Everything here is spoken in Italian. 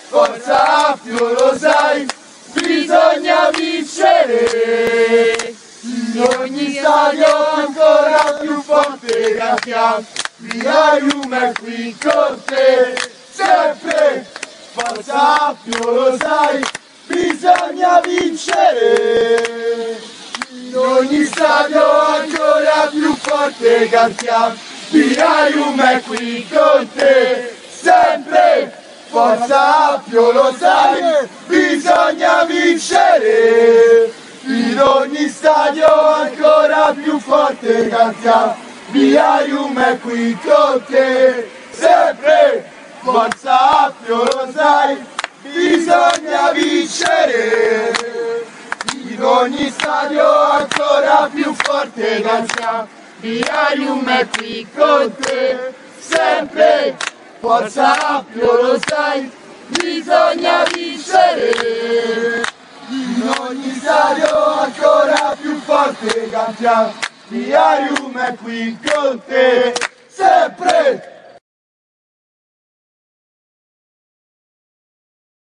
forza Fio, lo sai, bisogna vincere. In ogni stadio ancora più forte cantiamo, via Juve qui con te, sempre, forza Fio, lo sai, bisogna vincere. In ogni stadio ancora più forte cantiamo, via Juve qui con te, sempre, forza Fio, lo sai, bisogna vincere. In ogni stadio ancora più forte cantiamo, via Juve qui con te, sempre, forza Fio, lo sai, bisogna vincere. In ogni stadio ancora più forte cantiamo, via Juve qui con te, sempre, forza Fio, lo sai, bisogna vincere. In ogni stadio ancora più forte cantiamo, via Juve qui con te, sempre.